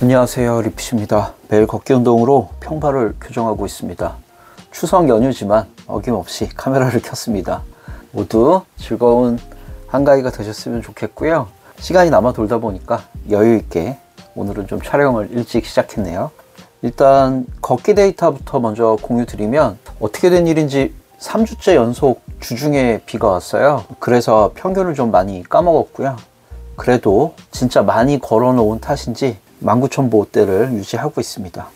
안녕하세요, 리핏입니다. 매일 걷기 운동으로 평발을 교정하고 있습니다. 추석 연휴지만 어김없이 카메라를 켰습니다. 모두 즐거운 한가위가 되셨으면 좋겠고요. 시간이 남아 돌다 보니까 여유있게 오늘은 좀 촬영을 일찍 시작했네요. 일단 걷기 데이터부터 먼저 공유 드리면 어떻게 된 일인지 3주째 연속 주중에 비가 왔어요. 그래서 평균을 좀 많이 까먹었고요. 그래도 진짜 많이 걸어 놓은 탓인지 19,000보대를 유지하고 있습니다.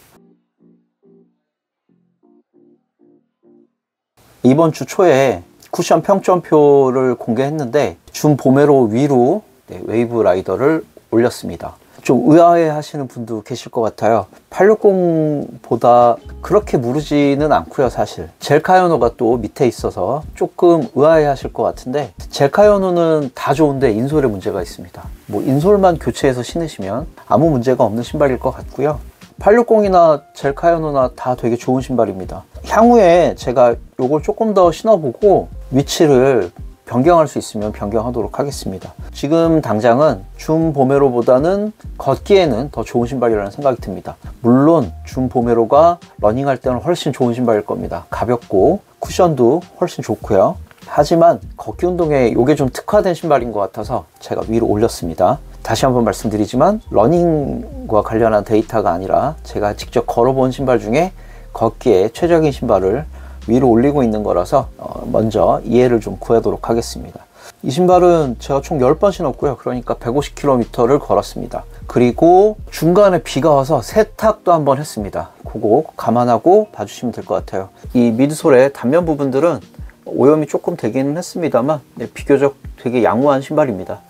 이번 주 초에 쿠션 평점표를 공개했는데 준 봄에로 위로 웨이브 라이더를 올렸습니다. 좀 의아해 하시는 분도 계실 것 같아요. 860보다 그렇게 무르지는 않고요. 사실 젤카요노가 또 밑에 있어서 조금 의아해 하실 것 같은데, 젤카요노는 다 좋은데 인솔에 문제가 있습니다. 뭐 인솔만 교체해서 신으시면 아무 문제가 없는 신발일 것 같고요. 860이나 젤카요노나 다 되게 좋은 신발입니다. 향후에 제가 요걸 조금 더 신어보고 위치를 변경할 수 있으면 변경하도록 하겠습니다. 지금 당장은 준 보메로보다는 걷기에는 더 좋은 신발이라는 생각이 듭니다. 물론 준 보메로가 러닝할 때는 훨씬 좋은 신발일 겁니다. 가볍고 쿠션도 훨씬 좋고요. 하지만 걷기 운동에 이게 좀 특화된 신발인 것 같아서 제가 위로 올렸습니다. 다시 한번 말씀드리지만 러닝과 관련한 데이터가 아니라 제가 직접 걸어본 신발 중에 걷기에 최적인 신발을 위로 올리고 있는 거라서 먼저 이해를 좀 구하도록 하겠습니다. 이 신발은 제가 총 10번 신었고요. 그러니까 150km를 걸었습니다. 그리고 중간에 비가 와서 세탁도 한번 했습니다. 그거 감안하고 봐주시면 될 것 같아요. 이 미드솔의 단면 부분들은 오염이 조금 되기는 했습니다만 비교적 되게 양호한 신발입니다.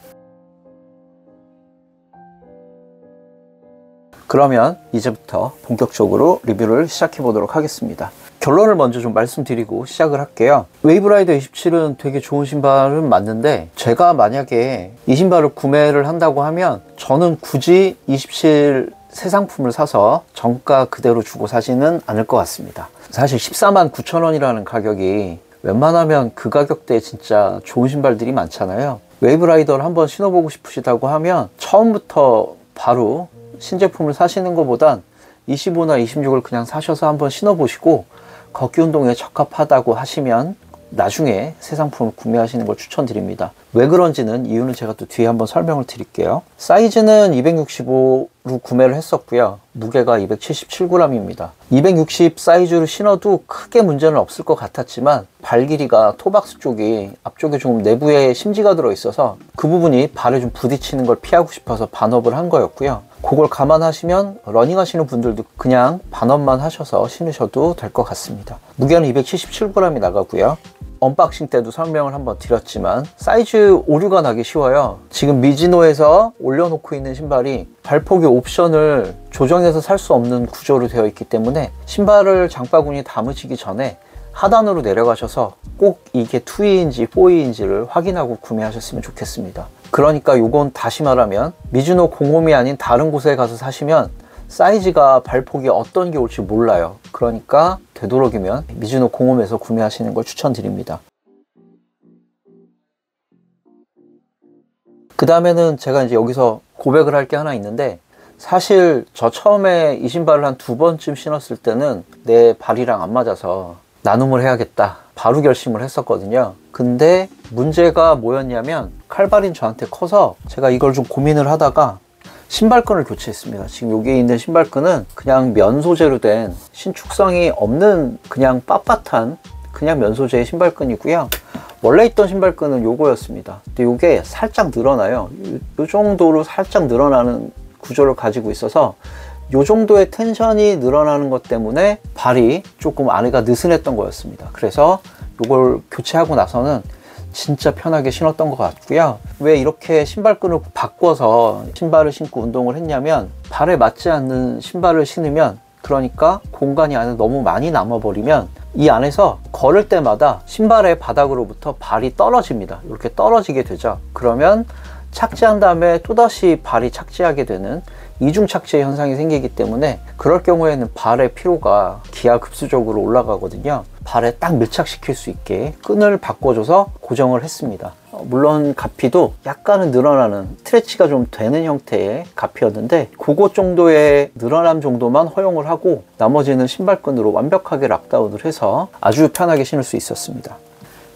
그러면 이제부터 본격적으로 리뷰를 시작해 보도록 하겠습니다. 결론을 먼저 좀 말씀드리고 시작을 할게요. 웨이브라이더 27은 되게 좋은 신발은 맞는데, 제가 만약에 이 신발을 구매를 한다고 하면 저는 굳이 27 새 상품을 사서 정가 그대로 주고 사지는 않을 것 같습니다. 사실 149,000원이라는 가격이 웬만하면 그 가격대에 진짜 좋은 신발들이 많잖아요. 웨이브라이더를 한번 신어보고 싶으시다고 하면 처음부터 바로 신제품을 사시는 것보단 25나 26을 그냥 사셔서 한번 신어보시고 걷기 운동에 적합하다고 하시면 나중에 새 상품을 구매하시는 걸 추천드립니다. 왜 그런지는 이유는 제가 또 뒤에 한번 설명을 드릴게요. 사이즈는 265로 구매를 했었고요. 무게가 277g입니다. 260 사이즈로 신어도 크게 문제는 없을 것 같았지만 발 길이가 토박스 쪽이 앞쪽에 조금 내부에 심지가 들어있어서 그 부분이 발에 좀 부딪히는 걸 피하고 싶어서 반업을 한 거였고요. 그걸 감안하시면 러닝 하시는 분들도 그냥 반업만 하셔서 신으셔도 될 것 같습니다. 무게는 277g이 나가고요. 언박싱 때도 설명을 한번 드렸지만 사이즈 오류가 나기 쉬워요. 지금 미즈노에서 올려놓고 있는 신발이 발폭의 옵션을 조정해서 살 수 없는 구조로 되어 있기 때문에 신발을 장바구니에 담으시기 전에 하단으로 내려가셔서 꼭 이게 2E인지 4E인지를 확인하고 구매하셨으면 좋겠습니다. 그러니까 요건 다시 말하면 미즈노 공홈이 아닌 다른 곳에 가서 사시면 사이즈가 발폭이 어떤 게 올지 몰라요. 그러니까 되도록이면 미즈노 공홈에서 구매하시는 걸 추천드립니다. 그 다음에는 제가 이제 여기서 고백을 할 게 하나 있는데, 사실 저 처음에 이 신발을 한 2번쯤 신었을 때는 내 발이랑 안 맞아서 나눔을 해야겠다 바로 결심을 했었거든요. 근데 문제가 뭐였냐면 칼발인 저한테 커서 제가 이걸 좀 고민을 하다가 신발끈을 교체했습니다. 지금 여기 있는 신발끈은 그냥 면 소재로 된 신축성이 없는 그냥 빳빳한 그냥 면 소재의 신발끈이고요. 원래 있던 신발끈은 요거였습니다. 근데 요게 살짝 늘어나요. 요 정도로 살짝 늘어나는 구조를 가지고 있어서 요 정도의 텐션이 늘어나는 것 때문에 발이 조금 안에가 느슨했던 거였습니다. 그래서 요걸 교체하고 나서는 진짜 편하게 신었던 것 같고요. 왜 이렇게 신발끈을 바꿔서 신발을 신고 운동을 했냐면, 발에 맞지 않는 신발을 신으면, 그러니까 공간이 안에 너무 많이 남아버리면 이 안에서 걸을 때마다 신발의 바닥으로부터 발이 떨어집니다. 이렇게 떨어지게 되죠. 그러면 착지한 다음에 또다시 발이 착지하게 되는 이중 착지 현상이 생기기 때문에 그럴 경우에는 발의 피로가 기하급수적으로 올라가거든요. 발에 딱 밀착시킬 수 있게 끈을 바꿔줘서 고정을 했습니다. 물론 가피도 약간은 늘어나는, 스트레치가 좀 되는 형태의 가피였는데 그것 정도의 늘어남 정도만 허용을 하고 나머지는 신발끈으로 완벽하게 락다운을 해서 아주 편하게 신을 수 있었습니다.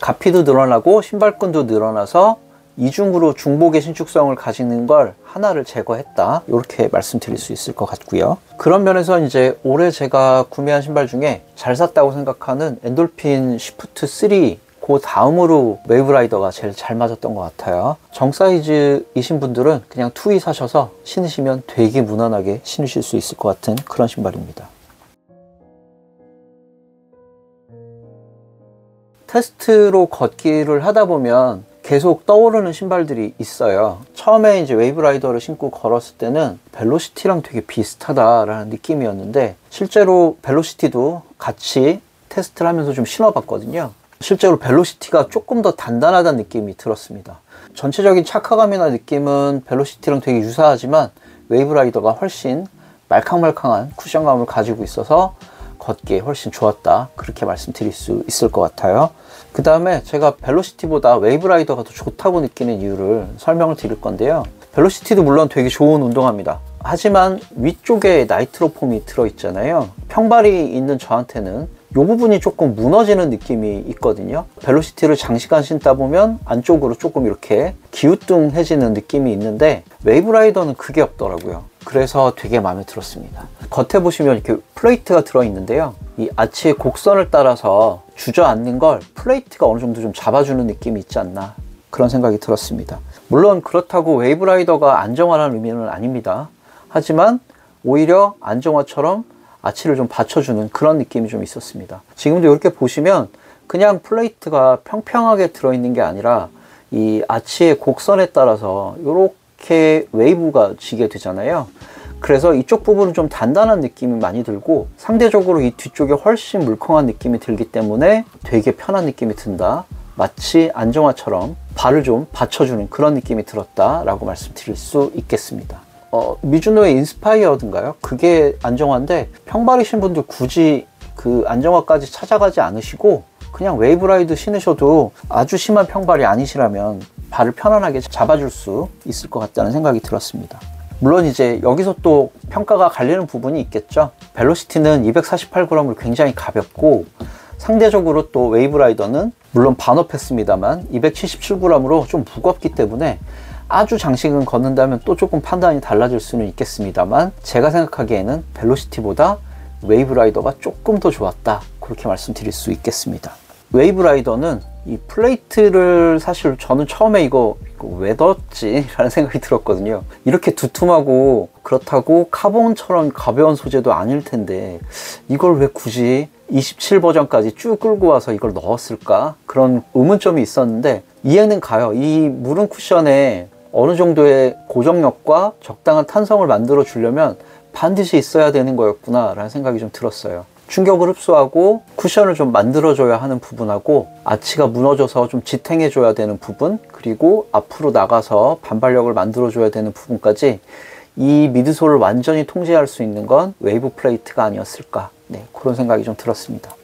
가피도 늘어나고 신발끈도 늘어나서 이중으로 중복의 신축성을 가지는 걸 하나를 제거했다, 이렇게 말씀드릴 수 있을 것 같고요. 그런 면에서 이제 올해 제가 구매한 신발 중에 잘 샀다고 생각하는 엔돌핀 시프트 3, 그 다음으로 웨이브라이더가 제일 잘 맞았던 것 같아요. 정 사이즈이신 분들은 그냥 투이 사셔서 신으시면 되게 무난하게 신으실 수 있을 것 같은 그런 신발입니다. 테스트로 걷기를 하다 보면 계속 떠오르는 신발들이 있어요. 처음에 이제 웨이브라이더를 신고 걸었을 때는 벨로시티랑 되게 비슷하다라는 느낌이었는데 실제로 벨로시티도 같이 테스트를 하면서 좀 신어봤거든요. 실제로 벨로시티가 조금 더 단단하다는 느낌이 들었습니다. 전체적인 착화감이나 느낌은 벨로시티랑 되게 유사하지만 웨이브라이더가 훨씬 말캉말캉한 쿠션감을 가지고 있어서 걷기에 훨씬 좋았다, 그렇게 말씀드릴 수 있을 것 같아요. 그 다음에 제가 벨로시티보다 웨이브라이더가 더 좋다고 느끼는 이유를 설명을 드릴 건데요. 벨로시티도 물론 되게 좋은 운동화입니다. 하지만 위쪽에 나이트로폼이 들어있잖아요. 평발이 있는 저한테는 이 부분이 조금 무너지는 느낌이 있거든요. 벨로시티를 장시간 신다 보면 안쪽으로 조금 이렇게 기우뚱해지는 느낌이 있는데 웨이브라이더는 그게 없더라고요. 그래서 되게 마음에 들었습니다. 겉에 보시면 이렇게 플레이트가 들어있는데요. 이 아치의 곡선을 따라서 주저앉는 걸 플레이트가 어느 정도 좀 잡아주는 느낌이 있지 않나, 그런 생각이 들었습니다. 물론 그렇다고 웨이브라이더가 안정화라는 의미는 아닙니다. 하지만 오히려 안정화처럼 아치를 좀 받쳐주는 그런 느낌이 좀 있었습니다. 지금도 이렇게 보시면 그냥 플레이트가 평평하게 들어있는 게 아니라 이 아치의 곡선에 따라서 이렇게 웨이브가 지게 되잖아요. 그래서 이쪽 부분은 좀 단단한 느낌이 많이 들고 상대적으로 이 뒤쪽에 훨씬 물컹한 느낌이 들기 때문에 되게 편한 느낌이 든다, 마치 안정화처럼 발을 좀 받쳐주는 그런 느낌이 들었다 라고 말씀드릴 수 있겠습니다. 미즈노의 인스파이어든가요? 그게 안정화인데 평발이신 분들 굳이 그 안정화까지 찾아가지 않으시고 그냥 웨이브라이더 신으셔도 아주 심한 평발이 아니시라면 발을 편안하게 잡아줄 수 있을 것 같다는 생각이 들었습니다. 물론 이제 여기서 또 평가가 갈리는 부분이 있겠죠. 벨로시티는 248g으로 굉장히 가볍고 상대적으로 또 웨이브라이더는 물론 반업했습니다만 277g으로 좀 무겁기 때문에 아주 장시간 걷는다면 또 조금 판단이 달라질 수는 있겠습니다만 제가 생각하기에는 벨로시티보다 웨이브라이더가 조금 더 좋았다, 그렇게 말씀드릴 수 있겠습니다. 웨이브라이더는 이 플레이트를 사실 저는 처음에 이거 왜 넣었지? 라는 생각이 들었거든요. 이렇게 두툼하고 그렇다고 카본처럼 가벼운 소재도 아닐 텐데 이걸 왜 굳이 27 버전까지 쭉 끌고 와서 이걸 넣었을까? 그런 의문점이 있었는데 이해는 가요. 이 무릎 쿠션에 어느 정도의 고정력과 적당한 탄성을 만들어 주려면 반드시 있어야 되는 거였구나 라는 생각이 좀 들었어요. 충격을 흡수하고 쿠션을 좀 만들어줘야 하는 부분하고 아치가 무너져서 좀 지탱해줘야 되는 부분, 그리고 앞으로 나가서 반발력을 만들어줘야 되는 부분까지 이 미드솔을 완전히 통제할 수 있는 건 웨이브 플레이트가 아니었을까, 네, 그런 생각이 좀 들었습니다.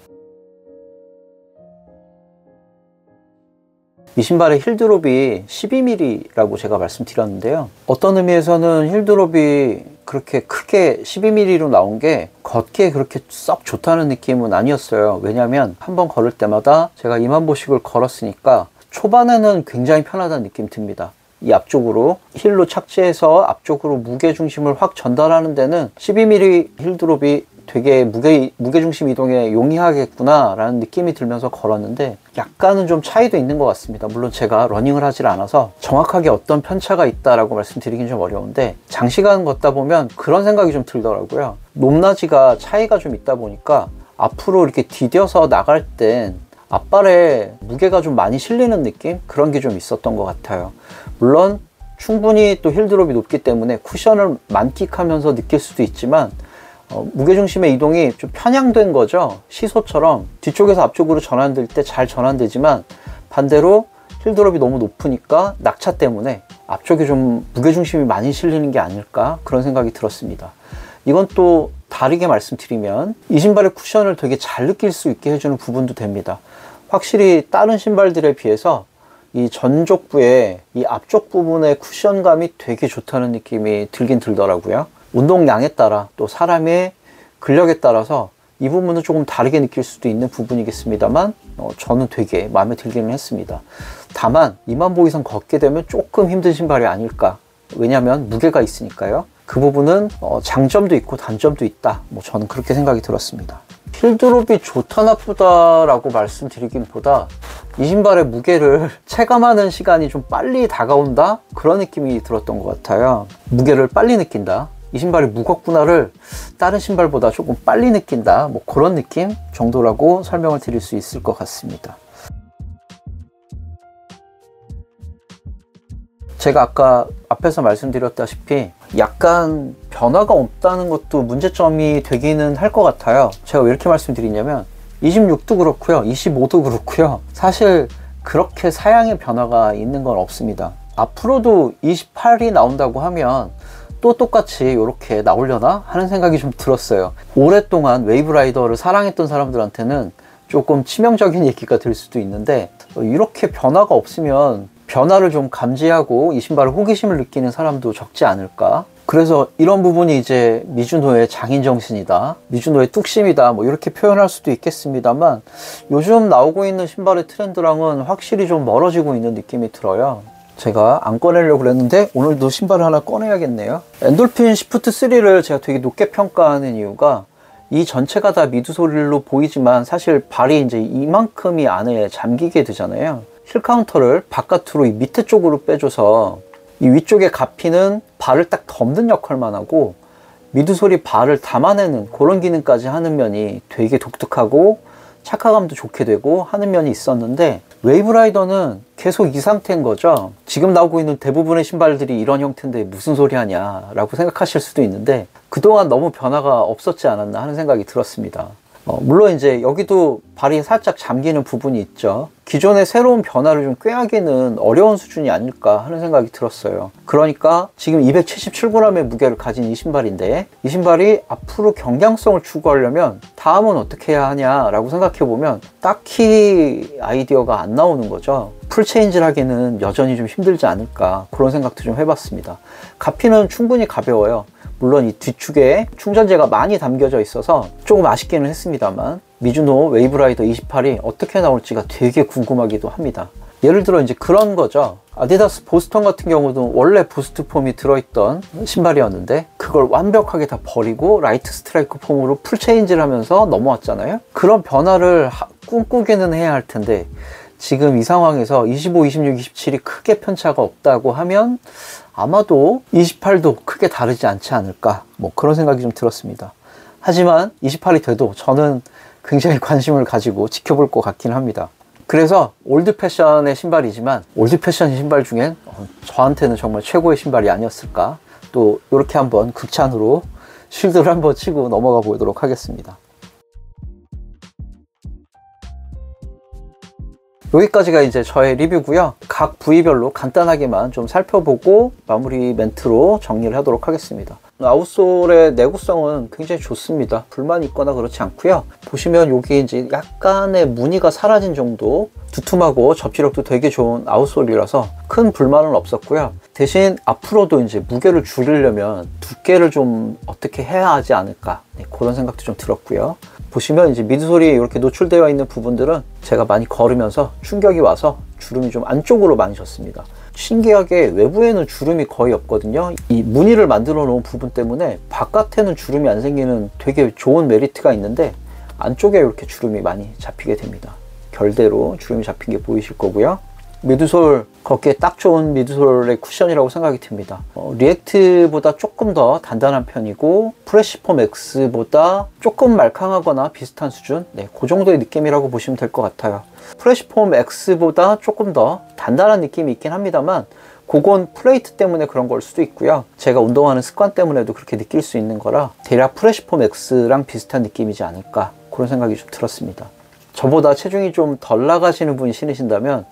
이 신발의 힐드롭이 12mm라고 제가 말씀드렸는데요. 어떤 의미에서는 힐드롭이 그렇게 크게 12mm로 나온 게 걷기에 그렇게 썩 좋다는 느낌은 아니었어요. 왜냐하면 한번 걸을 때마다 제가 2만 보씩을 걸었으니까 초반에는 굉장히 편하다는 느낌이 듭니다. 이 앞쪽으로 힐로 착지해서 앞쪽으로 무게중심을 확 전달하는 데는 12mm 힐드롭이 되게 무게중심 이동에 용이하겠구나 라는 느낌이 들면서 걸었는데 약간은 좀 차이도 있는 것 같습니다. 물론 제가 러닝을 하질 않아서 정확하게 어떤 편차가 있다라고 말씀드리긴 좀 어려운데 장시간 걷다 보면 그런 생각이 좀 들더라고요. 높낮이가 차이가 좀 있다 보니까 앞으로 이렇게 디뎌서 나갈 땐 앞발에 무게가 좀 많이 실리는 느낌? 그런 게 좀 있었던 것 같아요. 물론 충분히 또 힐드롭이 높기 때문에 쿠션을 만끽하면서 느낄 수도 있지만 무게중심의 이동이 좀 편향된 거죠. 시소처럼 뒤쪽에서 앞쪽으로 전환될 때 잘 전환되지만 반대로 힐드롭이 너무 높으니까 낙차 때문에 앞쪽에 좀 무게중심이 많이 실리는 게 아닐까 그런 생각이 들었습니다. 이건 또 다르게 말씀드리면 이 신발의 쿠션을 되게 잘 느낄 수 있게 해주는 부분도 됩니다. 확실히 다른 신발들에 비해서 이 전족부의 이 앞쪽 부분의 쿠션감이 되게 좋다는 느낌이 들긴 들더라고요. 운동량에 따라 또 사람의 근력에 따라서 이 부분은 조금 다르게 느낄 수도 있는 부분이겠습니다만 저는 되게 마음에 들기는 했습니다. 다만 2만 보 이상 걷게 되면 조금 힘든 신발이 아닐까. 왜냐하면 무게가 있으니까요. 그 부분은 장점도 있고 단점도 있다. 저는 그렇게 생각이 들었습니다. 힐드롭이 좋다 나쁘다 라고 말씀드리긴 보다 이 신발의 무게를 체감하는 시간이 좀 빨리 다가온다? 그런 느낌이 들었던 것 같아요. 무게를 빨리 느낀다. 이 신발이 무겁구나를 다른 신발보다 조금 빨리 느낀다. 그런 느낌 정도라고 설명을 드릴 수 있을 것 같습니다. 제가 아까 앞에서 말씀드렸다시피 약간 변화가 없다는 것도 문제점이 되기는 할 것 같아요. 제가 왜 이렇게 말씀드리냐면 26도 그렇고요, 25도 그렇고요. 사실 그렇게 사양의 변화가 있는 건 없습니다. 앞으로도 28이 나온다고 하면 또 똑같이 이렇게 나오려나 하는 생각이 좀 들었어요. 오랫동안 웨이브라이더를 사랑했던 사람들한테는 조금 치명적인 얘기가 될 수도 있는데 이렇게 변화가 없으면 변화를 좀 감지하고 이 신발에 호기심을 느끼는 사람도 적지 않을까. 그래서 이런 부분이 이제 미즈노의 장인정신이다, 미즈노의 뚝심이다, 이렇게 표현할 수도 있겠습니다만 요즘 나오고 있는 신발의 트렌드랑은 확실히 좀 멀어지고 있는 느낌이 들어요. 제가 안 꺼내려고 그랬는데 오늘도 신발을 하나 꺼내야겠네요. 엔돌핀 시프트 3를 제가 되게 높게 평가하는 이유가 이 전체가 다 미드솔로 보이지만 사실 발이 이제 이만큼이 안에 잠기게 되잖아요. 힐 카운터를 바깥으로 이 밑에 쪽으로 빼줘서 이 위쪽에 가피는 발을 딱 덮는 역할만 하고 미드솔이 발을 담아내는 그런 기능까지 하는 면이 되게 독특하고 착화감도 좋게 되고 하는 면이 있었는데 웨이브라이더는 계속 이 상태인 거죠. 지금 나오고 있는 대부분의 신발들이 이런 형태인데 무슨 소리 하냐 라고 생각하실 수도 있는데 그동안 너무 변화가 없었지 않았나 하는 생각이 들었습니다. 물론 이제 여기도 발이 살짝 잠기는 부분이 있죠. 기존의 새로운 변화를 좀 꾀하기는 어려운 수준이 아닐까 하는 생각이 들었어요. 그러니까 지금 277g의 무게를 가진 이 신발인데 이 신발이 앞으로 경량성을 추구하려면 다음은 어떻게 해야 하냐라고 생각해보면 딱히 아이디어가 안 나오는 거죠. 풀체인지를 하기는 여전히 좀 힘들지 않을까 그런 생각도 좀 해봤습니다. 가피는 충분히 가벼워요. 물론 이 뒤축에 충전재가 많이 담겨져 있어서 조금 아쉽기는 했습니다만 미즈노 웨이브라이더 28이 어떻게 나올지가 되게 궁금하기도 합니다. 예를 들어 이제 그런 거죠. 아디다스 보스턴 같은 경우도 원래 부스트 폼이 들어있던 신발이었는데 그걸 완벽하게 다 버리고 라이트 스트라이크 폼으로 풀 체인지를 하면서 넘어왔잖아요. 그런 변화를 꿈꾸기는 해야 할 텐데 지금 이 상황에서 25, 26, 27이 크게 편차가 없다고 하면 아마도 28도 크게 다르지 않지 않을까 그런 생각이 좀 들었습니다. 하지만 28이 돼도 저는 굉장히 관심을 가지고 지켜볼 것 같긴 합니다. 그래서 올드 패션의 신발이지만 올드 패션 신발 중엔 저한테는 정말 최고의 신발이 아니었을까. 또 이렇게 한번 극찬으로 쉴드를 한번 치고 넘어가 보도록 하겠습니다. 여기까지가 이제 저의 리뷰고요. 각 부위별로 간단하게만 좀 살펴보고 마무리 멘트로 정리를 하도록 하겠습니다. 아웃솔의 내구성은 굉장히 좋습니다. 불만이 있거나 그렇지 않고요. 보시면 여기 이제 약간의 무늬가 사라진 정도, 두툼하고 접지력도 되게 좋은 아웃솔이라서 큰 불만은 없었고요. 대신 앞으로도 이제 무게를 줄이려면 두께를 좀 어떻게 해야 하지 않을까, 그런 생각도 좀 들었고요. 보시면 이제 미드솔이 이렇게 노출되어 있는 부분들은 제가 많이 걸으면서 충격이 와서 주름이 좀 안쪽으로 많이 졌습니다. 신기하게 외부에는 주름이 거의 없거든요. 이 무늬를 만들어 놓은 부분 때문에 바깥에는 주름이 안 생기는 되게 좋은 메리트가 있는데 안쪽에 이렇게 주름이 많이 잡히게 됩니다. 결대로 주름이 잡힌 게 보이실 거고요. 미드솔 걷기에 딱 좋은 미드솔의 쿠션이라고 생각이 듭니다. 리액트보다 조금 더 단단한 편이고 프레시폼 X보다 조금 말캉하거나 비슷한 수준, 그 정도의 느낌이라고 보시면 될 것 같아요. 프레시폼 X보다 조금 더 단단한 느낌이 있긴 합니다만 그건 플레이트 때문에 그런 걸 수도 있고요. 제가 운동하는 습관 때문에도 그렇게 느낄 수 있는 거라 대략 프레시폼 X랑 비슷한 느낌이지 않을까 그런 생각이 좀 들었습니다. 저보다 체중이 좀 덜 나가시는 분이 신으신다면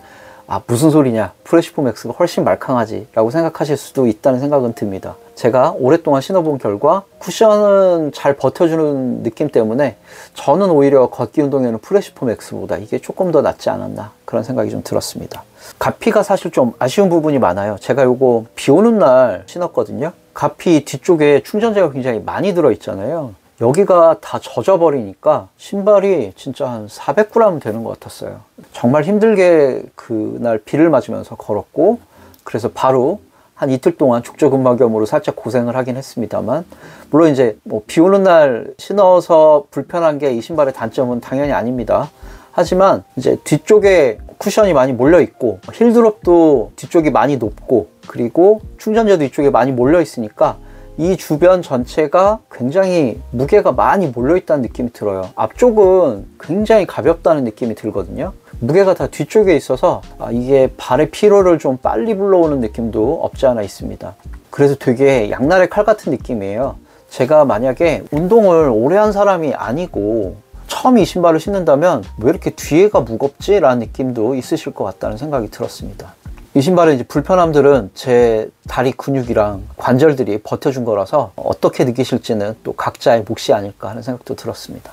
아, 무슨 소리냐, 프레시폼 X가 훨씬 말캉하지 라고 생각하실 수도 있다는 생각은 듭니다. 제가 오랫동안 신어본 결과 쿠션은 잘 버텨주는 느낌 때문에 저는 오히려 걷기 운동에는 프레시폼 X보다 이게 조금 더 낫지 않았나, 그런 생각이 좀 들었습니다. 가피가 사실 좀 아쉬운 부분이 많아요. 제가 요거 비 오는 날 신었거든요. 가피 뒤쪽에 충전재가 굉장히 많이 들어있잖아요. 여기가 다 젖어버리니까 신발이 진짜 한 400g 되는 것 같았어요. 정말 힘들게 그날 비를 맞으면서 걸었고, 그래서 바로 한 이틀 동안 족저근막염으로 살짝 고생을 하긴 했습니다만, 물론 이제 뭐 비 오는 날 신어서 불편한 게 이 신발의 단점은 당연히 아닙니다. 하지만 이제 뒤쪽에 쿠션이 많이 몰려 있고, 힐드롭도 뒤쪽이 많이 높고, 그리고 충전재도 이쪽에 많이 몰려 있으니까 이 주변 전체가 굉장히 무게가 많이 몰려 있다는 느낌이 들어요. 앞쪽은 굉장히 가볍다는 느낌이 들거든요. 무게가 다 뒤쪽에 있어서 이게 발의 피로를 좀 빨리 불러오는 느낌도 없지 않아 있습니다. 그래서 되게 양날의 칼 같은 느낌이에요. 제가 만약에 운동을 오래 한 사람이 아니고 처음 이 신발을 신는다면 왜 이렇게 뒤에가 무겁지? 라는 느낌도 있으실 것 같다는 생각이 들었습니다. 이 신발의 이제 불편함들은 제 다리 근육이랑 관절들이 버텨준 거라서 어떻게 느끼실지는 또 각자의 몫이 아닐까 하는 생각도 들었습니다.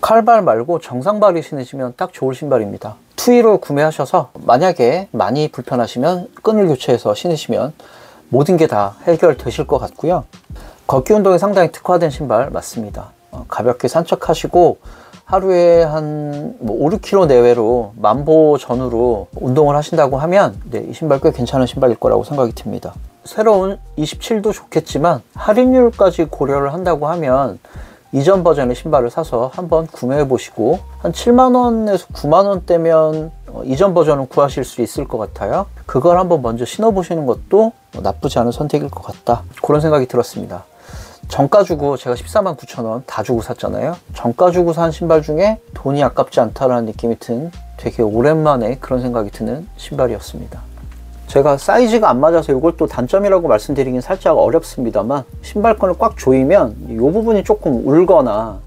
칼발 말고 정상발이 신으시면 딱 좋을 신발입니다. 투위로 구매하셔서 만약에 많이 불편하시면 끈을 교체해서 신으시면 모든 게 다 해결되실 것 같고요. 걷기 운동에 상당히 특화된 신발 맞습니다. 가볍게 산책하시고 하루에 한 5, 6km 내외로 만보 전후로 운동을 하신다고 하면 이 신발 꽤 괜찮은 신발일 거라고 생각이 듭니다. 새로운 27도 좋겠지만 할인율까지 고려를 한다고 하면 이전 버전의 신발을 사서 한번 구매해 보시고 한 7만원에서 9만원대면 이전 버전은 구하실 수 있을 것 같아요. 그걸 한번 먼저 신어 보시는 것도 나쁘지 않은 선택일 것 같다, 그런 생각이 들었습니다. 정가 주고 제가 149,000원 다 주고 샀잖아요. 정가 주고 산 신발 중에 돈이 아깝지 않다라는 느낌이 든 되게 오랜만에 그런 생각이 드는 신발이었습니다. 제가 사이즈가 안 맞아서 이걸 또 단점이라고 말씀드리긴 살짝 어렵습니다만, 신발끈을 꽉 조이면 이 부분이 조금 울거나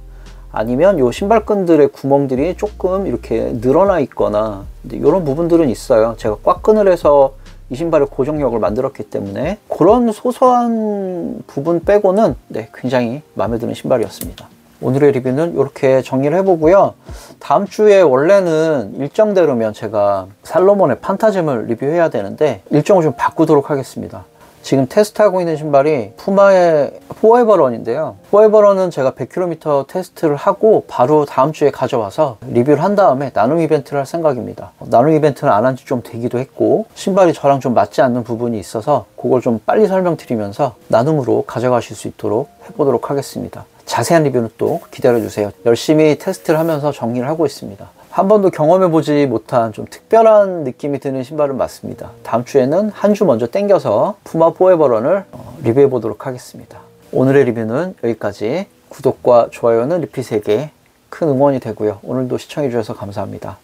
아니면 이 신발끈들의 구멍들이 조금 이렇게 늘어나 있거나 이런 부분들은 있어요. 제가 꽉 끈을 해서 이 신발의 고정력을 만들었기 때문에 그런 소소한 부분 빼고는 굉장히 마음에 드는 신발이었습니다. 오늘의 리뷰는 이렇게 정리를 해보고요. 다음 주에 원래는 일정대로면 제가 살로몬의 판타즘을 리뷰해야 되는데 일정을 좀 바꾸도록 하겠습니다. 지금 테스트하고 있는 신발이 푸마의 포에버런인데요. 포에버런은 제가 100km 테스트를 하고 바로 다음 주에 가져와서 리뷰를 한 다음에 나눔 이벤트를 할 생각입니다. 나눔 이벤트는 안 한 지 좀 되기도 했고 신발이 저랑 좀 맞지 않는 부분이 있어서 그걸 좀 빨리 설명드리면서 나눔으로 가져가실 수 있도록 해보도록 하겠습니다. 자세한 리뷰는 또 기다려주세요. 열심히 테스트를 하면서 정리를 하고 있습니다. 한 번도 경험해보지 못한 좀 특별한 느낌이 드는 신발은 맞습니다. 다음 주에는 한 주 먼저 땡겨서 푸마 포에버런을 리뷰해 보도록 하겠습니다. 오늘의 리뷰는 여기까지. 구독과 좋아요는 리핏에게 큰 응원이 되고요. 오늘도 시청해 주셔서 감사합니다.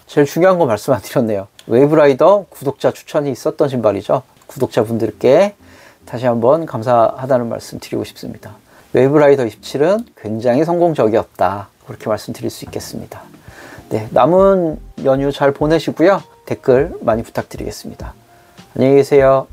제일 중요한 거 말씀 안 드렸네요. 웨이브라이더 구독자 추천이 있었던 신발이죠. 구독자분들께 다시 한번 감사하다는 말씀 드리고 싶습니다. 웨이브라이더 27은 굉장히 성공적이었다, 그렇게 말씀드릴 수 있겠습니다. 남은 연휴 잘 보내시고요. 댓글 많이 부탁드리겠습니다. 안녕히 계세요.